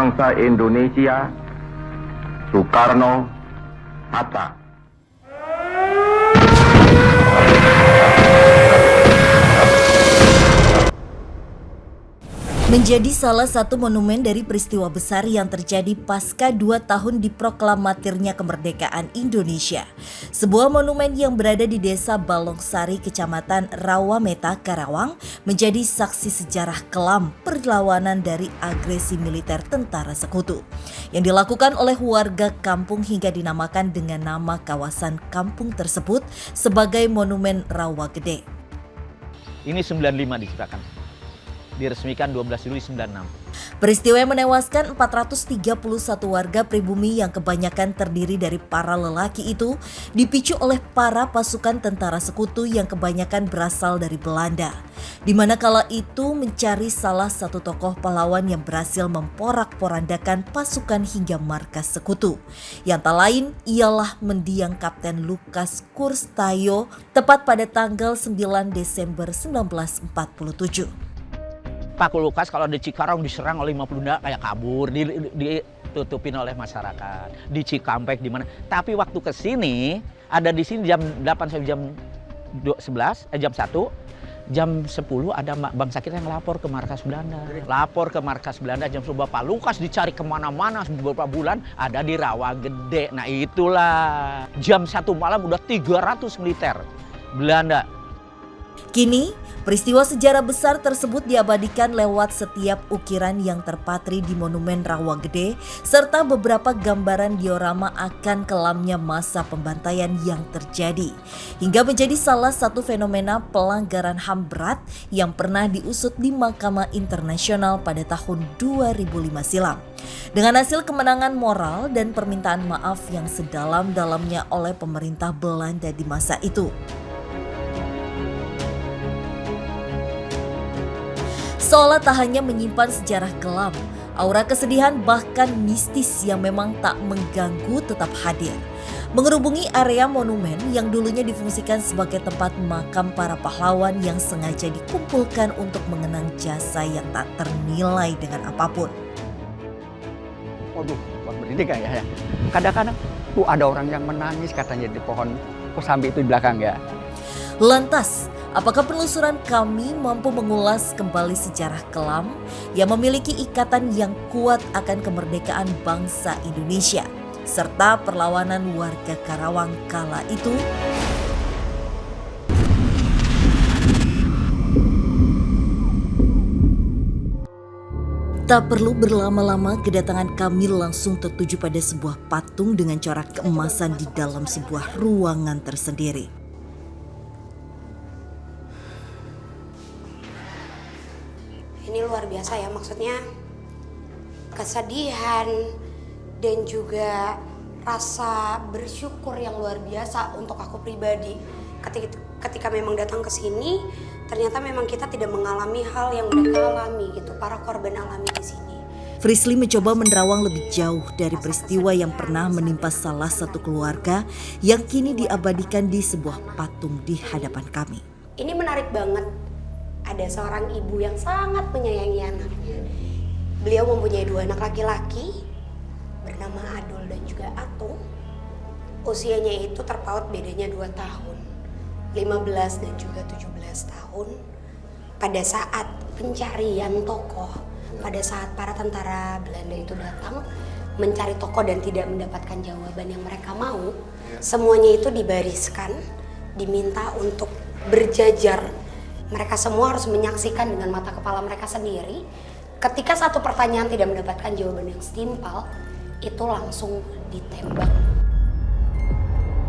bangsa Indonesia, Soekarno-Hatta. Menjadi salah satu monumen dari peristiwa besar yang terjadi pasca 2 tahun diproklamatirnya kemerdekaan Indonesia. Sebuah monumen yang berada di Desa Balongsari, Kecamatan Rawameta, Karawang, menjadi saksi sejarah kelam perlawanan dari agresi militer tentara sekutu yang dilakukan oleh warga kampung hingga dinamakan dengan nama kawasan kampung tersebut sebagai Monumen Rawa Gede. Ini 95 diciptakan. Diresmikan 12 Juli 96. Peristiwa yang menewaskan 431 warga pribumi yang kebanyakan terdiri dari para lelaki itu dipicu oleh para pasukan tentara sekutu yang kebanyakan berasal dari Belanda, di mana kala itu mencari salah satu tokoh pahlawan yang berhasil memporak-porandakan pasukan hingga markas sekutu, yang tak lain ialah mendiang Kapten Lukas Kurstayo tepat pada tanggal 9 Desember 1947. Pak Lukas kalau di Cikarang diserang oleh 50 Belanda kayak kabur, ditutupin oleh masyarakat. Di Cikampek di mana. Tapi waktu ke sini ada di sini jam 8 sampai jam 11, jam 1, jam 10 ada bangsa kita yang lapor ke markas Belanda. Lapor ke markas Belanda jam 10, Pak Lukas dicari kemana-mana beberapa bulan ada di Rawa Gede. Nah itulah jam 1 malam udah 300 militer Belanda. Kini, peristiwa sejarah besar tersebut diabadikan lewat setiap ukiran yang terpatri di Monumen Rawa Gede serta beberapa gambaran diorama akan kelamnya masa pembantaian yang terjadi hingga menjadi salah satu fenomena pelanggaran HAM berat yang pernah diusut di Mahkamah Internasional pada tahun 2005 silam. Dengan hasil kemenangan moral dan permintaan maaf yang sedalam-dalamnya oleh pemerintah Belanda di masa itu. Seolah tak hanya menyimpan sejarah kelam, aura kesedihan bahkan mistis yang memang tak mengganggu tetap hadir. Mengerubungi area monumen yang dulunya difungsikan sebagai tempat makam para pahlawan yang sengaja dikumpulkan untuk mengenang jasa yang tak ternilai dengan apapun. Waduh, buat merdeka ya. Kadang-kadang tuh ada orang yang menangis katanya di pohon kosambi itu di belakang ya. Lantas, apakah penelusuran kami mampu mengulas kembali sejarah kelam yang memiliki ikatan yang kuat akan kemerdekaan bangsa Indonesia serta perlawanan warga Karawang kala itu? Tak perlu berlama-lama, kedatangan kami langsung tertuju pada sebuah patung dengan corak keemasan di dalam sebuah ruangan tersendiri. Ini luar biasa ya, maksudnya kesedihan dan juga rasa bersyukur yang luar biasa untuk aku pribadi. Ketika memang datang ke sini, ternyata memang kita tidak mengalami hal yang mereka alami gitu, para korban alami di sini. Frisly mencoba menerawang lebih jauh dari peristiwa yang pernah menimpa salah satu keluarga yang kini diabadikan di sebuah patung di hadapan kami. Ini menarik banget. Ada seorang ibu yang sangat menyayangi anaknya. Beliau mempunyai 2 anak laki-laki bernama Adul dan juga Atung. Usianya itu terpaut bedanya 2 tahun, 15 dan juga 17 tahun. Pada saat pencarian tokoh, pada saat para tentara Belanda itu datang mencari tokoh dan tidak mendapatkan jawaban yang mereka mau, semuanya itu dibariskan, diminta untuk berjajar. Mereka semua harus menyaksikan dengan mata kepala mereka sendiri. Ketika satu pertanyaan tidak mendapatkan jawaban yang setimpal, itu langsung ditembak.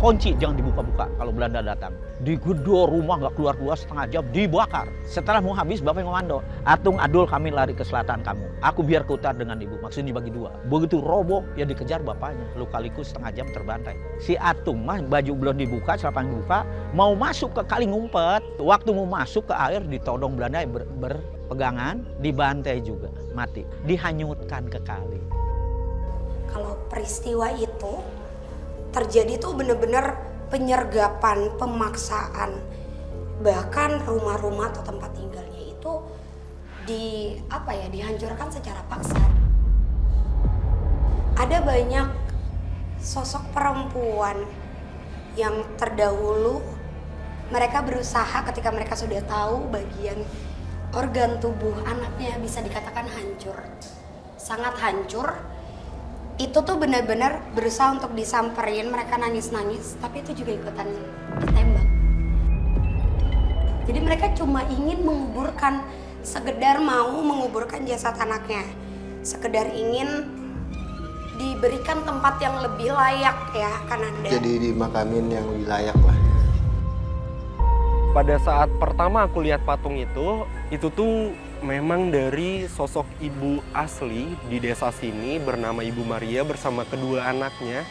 Kunci jangan dibuka-buka kalau Belanda datang. Digedor rumah nggak keluar-keluar setengah jam, dibakar. Setelah mau habis, Bapak yang ngomando, Atung, Adul, kami lari ke selatan kamu. Aku biar ke utara dengan ibu, maksudnya dibagi 2. Begitu roboh, ya dikejar bapaknya. Luka-liku setengah jam terbantai. Si Atung mah baju belum dibuka, celana dibuka, mau masuk ke kali ngumpet. Waktu mau masuk ke air, ditodong Belanda berpegangan, dibantai juga, mati. Dihanyutkan ke kali. Kalau peristiwa itu terjadi tuh bener-bener penyergapan, pemaksaan. Bahkan rumah-rumah atau tempat tinggalnya itu dihancurkan secara paksa. ada banyak sosok perempuan yang terdahulu mereka berusaha ketika mereka sudah tahu bagian organ tubuh anaknya bisa dikatakan hancur, sangat hancur. Itu tuh benar-benar berusaha untuk disamperin, mereka nangis-nangis, tapi itu juga ikutan ditembak. Jadi mereka cuma ingin menguburkan, sekedar mau menguburkan jasad anaknya, sekedar ingin diberikan tempat yang lebih layak ya Kananda. Jadi dimakamin yang lebih layak lah. Pada saat pertama aku lihat patung itu tuh memang dari sosok ibu asli di desa sini bernama Ibu Maria bersama kedua anaknya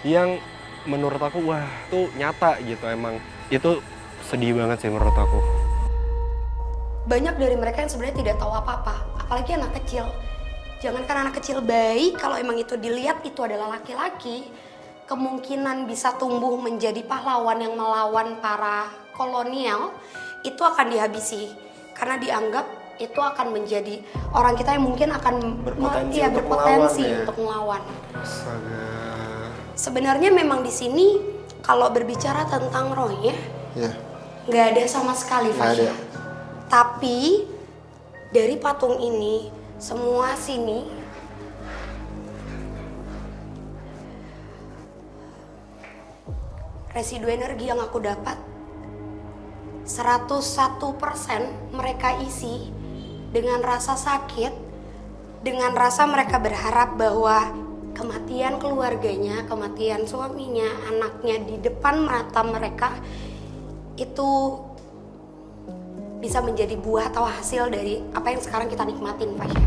yang menurut aku wah itu nyata gitu, emang itu sedih banget sih menurut aku. Banyak dari mereka yang sebenarnya tidak tahu apa-apa, apalagi anak kecil. Jangankan anak kecil, bayi kalau emang itu dilihat itu adalah laki-laki, kemungkinan bisa tumbuh menjadi pahlawan yang melawan para kolonial itu akan dihabisi. Karena dianggap itu akan menjadi orang kita yang mungkin akan berpotensi untuk melawan. Astaga. Sebenarnya memang di sini kalau berbicara tentang roh ya, nggak ada sama sekali Fasya. Tapi dari patung ini semua sini residu energi yang aku dapat 101% mereka isi dengan rasa sakit, dengan rasa mereka berharap bahwa kematian keluarganya, kematian suaminya, anaknya di depan mata mereka itu bisa menjadi buah atau hasil dari apa yang sekarang kita nikmatin, Fasya.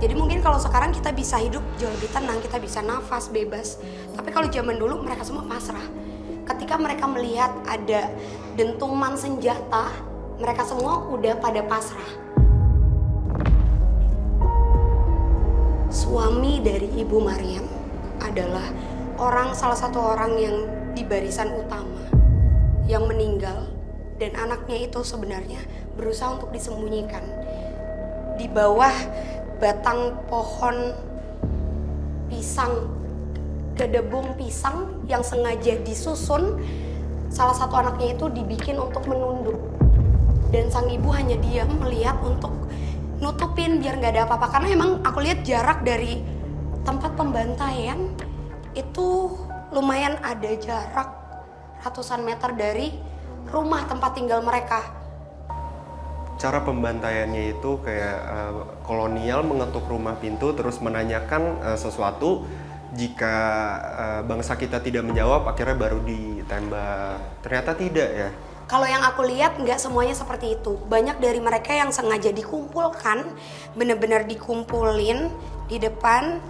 Jadi mungkin kalau sekarang kita bisa hidup jauh lebih tenang, kita bisa nafas bebas. Tapi kalau zaman dulu mereka semua pasrah. Ketika mereka melihat ada dentuman senjata, mereka semua udah pada pasrah. Suami dari Ibu Maryam adalah salah satu orang yang di barisan utama yang meninggal. Dan anaknya itu sebenarnya berusaha untuk disembunyikan di bawah batang pohon pisang, gedebung pisang yang sengaja disusun. Salah satu anaknya itu dibikin untuk menunduk. Dan sang ibu hanya diam melihat untuk nutupin biar nggak ada apa-apa. Karena emang aku lihat jarak dari tempat pembantaian itu lumayan ada jarak ratusan meter dari rumah tempat tinggal mereka. Cara pembantaiannya itu kayak kolonial mengetuk rumah pintu terus menanyakan sesuatu. Jika bangsa kita tidak menjawab, akhirnya baru ditembak. Ternyata tidak ya. Kalau yang aku lihat nggak semuanya seperti itu. Banyak dari mereka yang sengaja dikumpulkan, benar-benar dikumpulin di depan.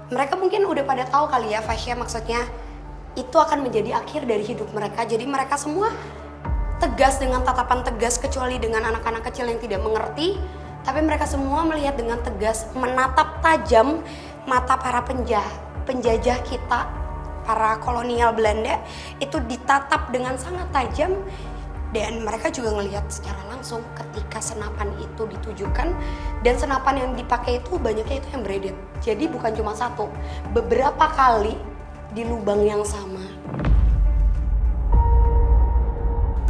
Mereka mungkin udah pada tahu kali ya, Fasya, maksudnya itu akan menjadi akhir dari hidup mereka. Jadi mereka semua tegas dengan tatapan tegas, kecuali dengan anak-anak kecil yang tidak mengerti. Tapi mereka semua melihat dengan tegas, menatap tajam mata para penjajah kita, para kolonial Belanda. Itu ditatap dengan sangat tajam. Dan mereka juga ngelihat secara langsung ketika senapan itu ditujukan. Dan senapan yang dipakai itu banyaknya itu yang beredit. Jadi bukan cuma satu, beberapa kali di lubang yang sama.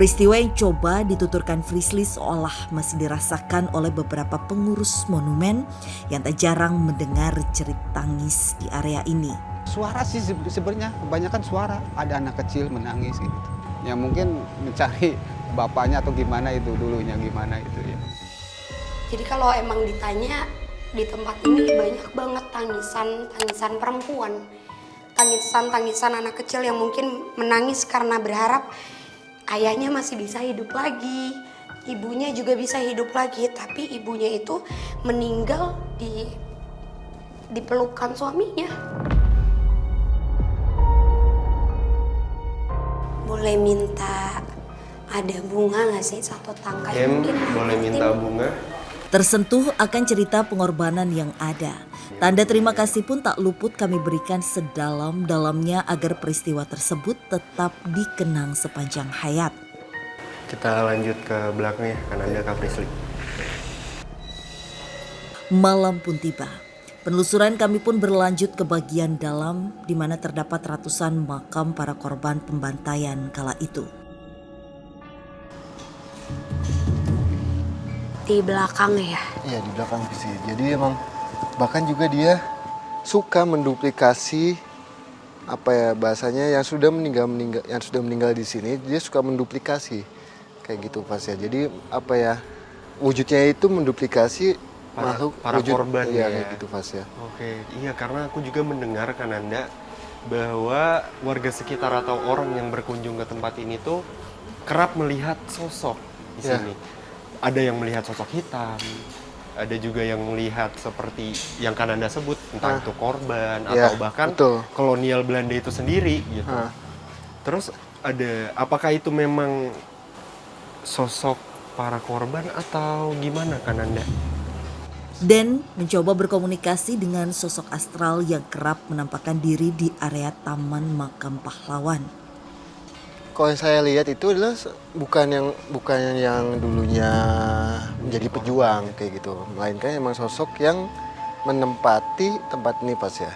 Peristiwa yang coba dituturkan Frisly seolah masih dirasakan oleh beberapa pengurus monumen yang tak jarang mendengar jerit tangis di area ini. Suara sih sebenarnya kebanyakan suara, ada anak kecil menangis gitu. Ya mungkin mencari bapaknya atau gimana itu dulunya gimana itu ya. Jadi kalau emang ditanya di tempat ini banyak banget tangisan perempuan. Tangisan anak kecil yang mungkin menangis karena berharap ayahnya masih bisa hidup lagi, ibunya juga bisa hidup lagi, tapi ibunya itu meninggal di pelukan suaminya. Boleh minta ada bunga nggak sih, satu tangkai? Mungkin boleh minta bunga? Tersentuh akan cerita pengorbanan yang ada. Tanda terima kasih pun tak luput kami berikan sedalam-dalamnya agar peristiwa tersebut tetap dikenang sepanjang hayat. Kita lanjut ke belakang ya, Kananda, Kak Frisly. Malam pun tiba. Penelusuran kami pun berlanjut ke bagian dalam di mana terdapat ratusan makam para korban pembantaian kala itu. Di belakang ya? Iya, di belakang sih. Jadi emang bahkan juga dia suka menduplikasi apa ya bahasanya yang sudah meninggal di sini, dia suka menduplikasi kayak gitu pas ya. Jadi apa ya wujudnya itu menduplikasi makhluk para wujud, korban iya, ya. kayak gitu pas ya. Oke, iya karena aku juga mendengar Kananda bahwa warga sekitar atau orang yang berkunjung ke tempat ini tuh kerap melihat sosok di Ya. sini. Ada yang melihat sosok hitam, ada juga yang melihat seperti yang Kananda sebut, entah itu korban Ya, atau bahkan betul. kolonial Belanda itu sendiri gitu. Terus apakah itu memang sosok para korban atau gimana Kananda? Dan mencoba berkomunikasi dengan sosok astral yang kerap menampakkan diri di area Taman Makam Pahlawan. Kalau yang saya lihat itu adalah bukan yang dulunya menjadi pejuang kayak gitu, melainkan emang sosok yang menempati tempat ini pas ya.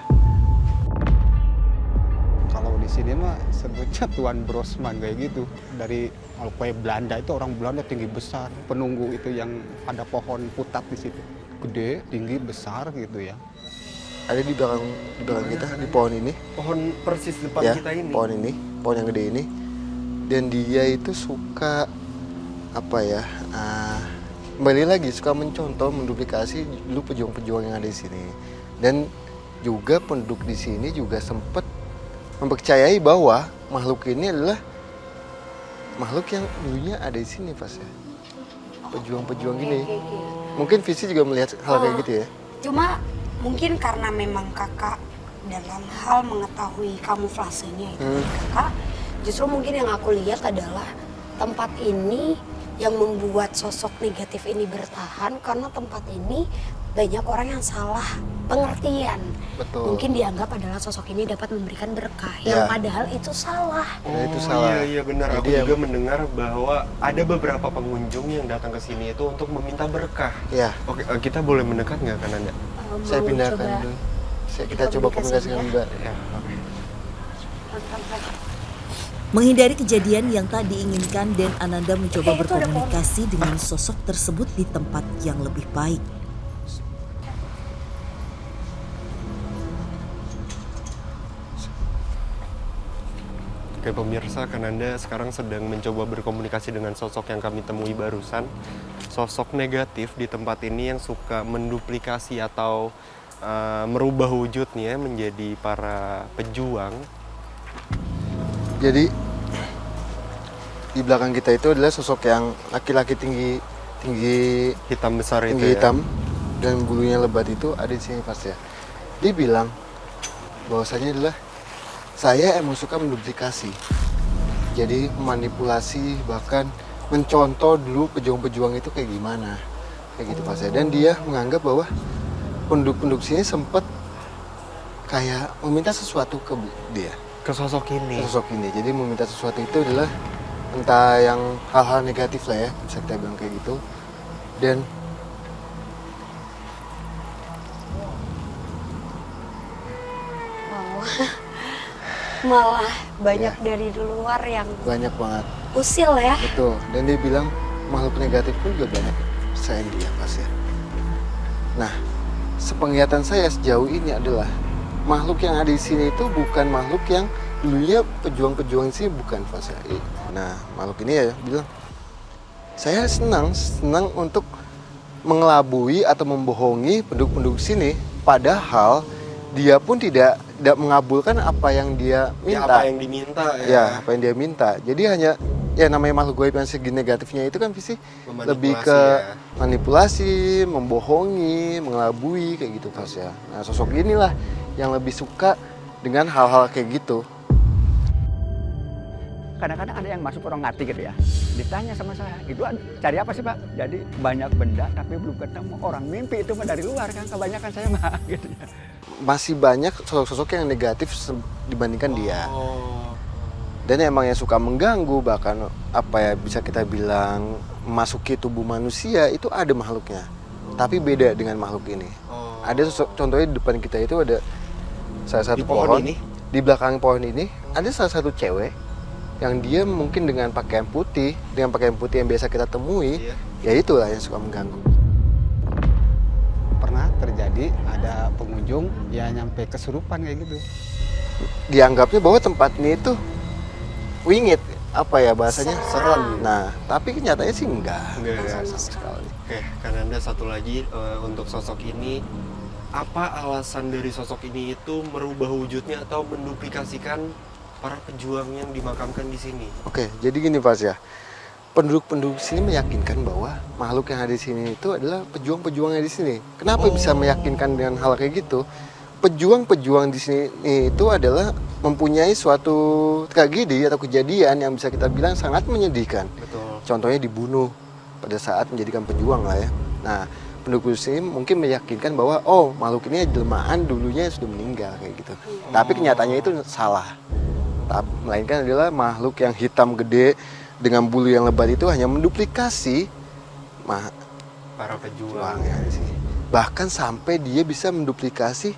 Kalau di sini mah sebutnya Tuan Brosman kayak gitu. Dari Alkoy Belanda itu orang Belanda tinggi besar. Penunggu itu yang ada pohon putat di situ. Gede, tinggi, besar gitu ya. Ada di belakang kita di pohon ini. Pohon persis depan Ya, kita ini. pohon yang gede ini. Dan dia itu suka apa ya? Kembali lagi suka mencontoh, menduplikasi dulu pejuang-pejuang yang ada di sini. Dan juga penduduk di sini juga sempat mempercayai bahwa makhluk ini adalah makhluk yang dulunya ada di sini pas ya. Pejuang-pejuang gini. Mungkin Visi juga melihat hal kayak gitu ya. Cuma mungkin karena memang kakak dalam hal mengetahui kamuflasenya itu kakak, justru mungkin yang aku lihat adalah tempat ini yang membuat sosok negatif ini bertahan karena tempat ini banyak orang yang salah pengertian. Betul. Mungkin dianggap adalah sosok ini dapat memberikan berkah, Ya. yang padahal itu salah. Itu salah. Iya benar. Aku Jadi juga mendengar bahwa ada beberapa pengunjung yang datang ke sini itu untuk meminta berkah. Ya, Oke, kita boleh mendekat nggak Kananda? saya Mau pindahkan coba dulu. Kita coba komunikasikan Mbak. Ya, oke. Menghindari kejadian yang tak diinginkan, Dan Ananda mencoba Itu ada berkomunikasi dengan sosok tersebut di tempat yang lebih baik. Oke pemirsa, Kananda sekarang sedang mencoba berkomunikasi dengan sosok yang kami temui barusan. Sosok negatif di tempat ini yang suka menduplikasi atau merubah wujudnya menjadi para pejuang. Jadi di belakang kita itu adalah sosok yang laki-laki tinggi Hitam besar itu hitam dan bulunya lebat itu ada di sini pas ya. Dia bilang bahwasanya adalah saya emang suka menduplikasi. Jadi manipulasi, bahkan mencontoh dulu pejuang-pejuang itu kayak gimana. Kayak gitu pas ya. Dan dia menganggap bahwa penduduk-penduduk sini sempat kayak meminta sesuatu ke dia. Ke sosok ini. Sosok ini. Jadi meminta sesuatu itu adalah entah yang hal-hal negatif lah ya, bisa kita bilang kayak gitu. Dan Malah banyak dari luar yang banyak banget. usil ya. Betul. Dan dia bilang makhluk negatif pun juga banyak selain dia pas ya. Nah, sepenglihatan saya sejauh ini adalah makhluk yang ada di sini itu bukan makhluk yang dulunya pejuang-pejuang sih, bukan pas ya. Nah, makhluk ini ya bilang saya senang untuk mengelabui atau membohongi penduduk-penduduk sini, padahal dia pun tidak mengabulkan apa yang dia Ya, minta. apa yang diminta ya. Ya, apa yang dia minta. Jadi hanya ya namanya makhluk gaib yang segi negatifnya itu kan visi lebih ke ya. manipulasi, membohongi, mengelabui kayak gitu pas ya. Nah, sosok inilah yang lebih suka dengan hal-hal kayak gitu. Kadang-kadang ada yang masuk orang ngerti gitu ya. Ditanya sama saya, itu cari apa sih Pak? Jadi banyak benda tapi belum ketemu. Orang mimpi itu mah dari luar kan, kebanyakan saya mah gitu ya. Masih banyak sosok-sosok yang negatif dibandingkan dia. Oh. Dan emang yang suka mengganggu, bahkan apa ya bisa kita bilang memasuki tubuh manusia itu ada makhluknya. tapi beda dengan makhluk ini. Ada contohnya di depan kita itu ada salah satu Di pohon ini? Di belakang pohon ini ada salah satu cewek yang dia mungkin dengan pakaian putih yang biasa kita temui, ya itulah yang suka mengganggu. Pernah terjadi ada pengunjung ya nyampe kesurupan kayak gitu. Dianggapnya bahwa tempat ini itu wingit, apa ya bahasanya? Serem. Nah, tapi kenyataannya sih enggak Enggak. sama sekali. Oke, Kananda satu lagi untuk sosok ini, apa alasan dari sosok ini itu merubah wujudnya atau menduplikasikan para pejuang yang dimakamkan di sini? Oke, jadi gini Pak ya. Penduduk-penduduk sini meyakinkan bahwa makhluk yang ada di sini itu adalah pejuang-pejuangnya di sini. Kenapa bisa meyakinkan dengan hal kayak gitu? Pejuang-pejuang di sini itu adalah mempunyai suatu tragedi atau kejadian yang bisa kita bilang sangat menyedihkan. Betul. Contohnya dibunuh pada saat menjadikan pejuang lah ya. Nah, penduduk sini mungkin meyakinkan bahwa makhluk ini jelmaan dulunya sudah meninggal kayak gitu. Tapi kenyataannya itu salah. Melainkan adalah makhluk yang hitam gede dengan bulu yang lebat itu hanya menduplikasi Para pejuang. pejuangnya di sini. Bahkan sampai dia bisa menduplikasi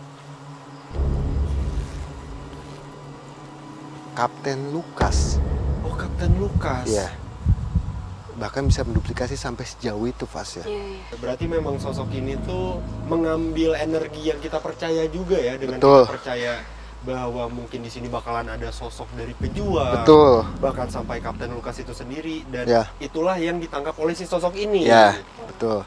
Kapten Lukas. Oh, Kapten Lukas. Iya. Bahkan bisa menduplikasi sampai sejauh itu, Fas ya. Berarti memang sosok ini tuh mengambil energi yang kita percaya juga ya, dengan Betul. kita percaya bahwa mungkin di sini bakalan ada sosok dari pejuang. Betul. Bahkan sampai Kapten Lukas itu sendiri, dan Ya. itulah yang ditangkap oleh si sosok ini. Ya, betul.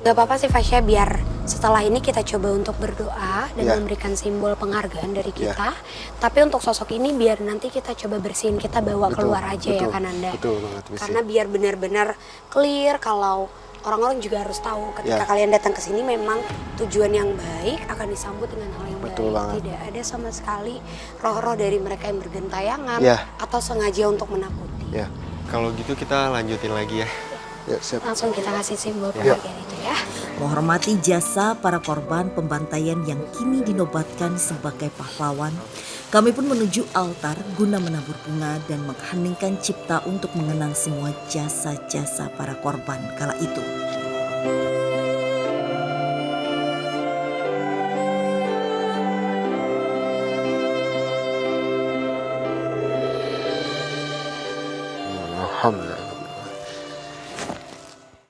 Gak apa-apa sih Fasya, biar setelah ini kita coba untuk berdoa dan Ya. memberikan simbol penghargaan dari kita. Tapi untuk sosok ini biar nanti kita coba bersihin, kita bawa Betul, keluar aja ya betul, Kananda. betul banget, Missy. Karena biar benar-benar clear kalau orang-orang juga harus tahu ketika Ya. kalian datang ke sini memang tujuan yang baik akan disambut dengan hal yang Betul baik. banget. Tidak ada sama sekali roh-roh dari mereka yang bergentayangan Ya. atau sengaja untuk menakuti. Ya, Kalau gitu kita lanjutin lagi ya. ya siap. Langsung kita kasih simbol Ya. penghargaan itu ya. Menghormati jasa para korban pembantaian yang kini dinobatkan sebagai pahlawan, kami pun menuju altar guna menabur bunga dan mengheningkan cipta untuk mengenang semua jasa-jasa para korban kala itu.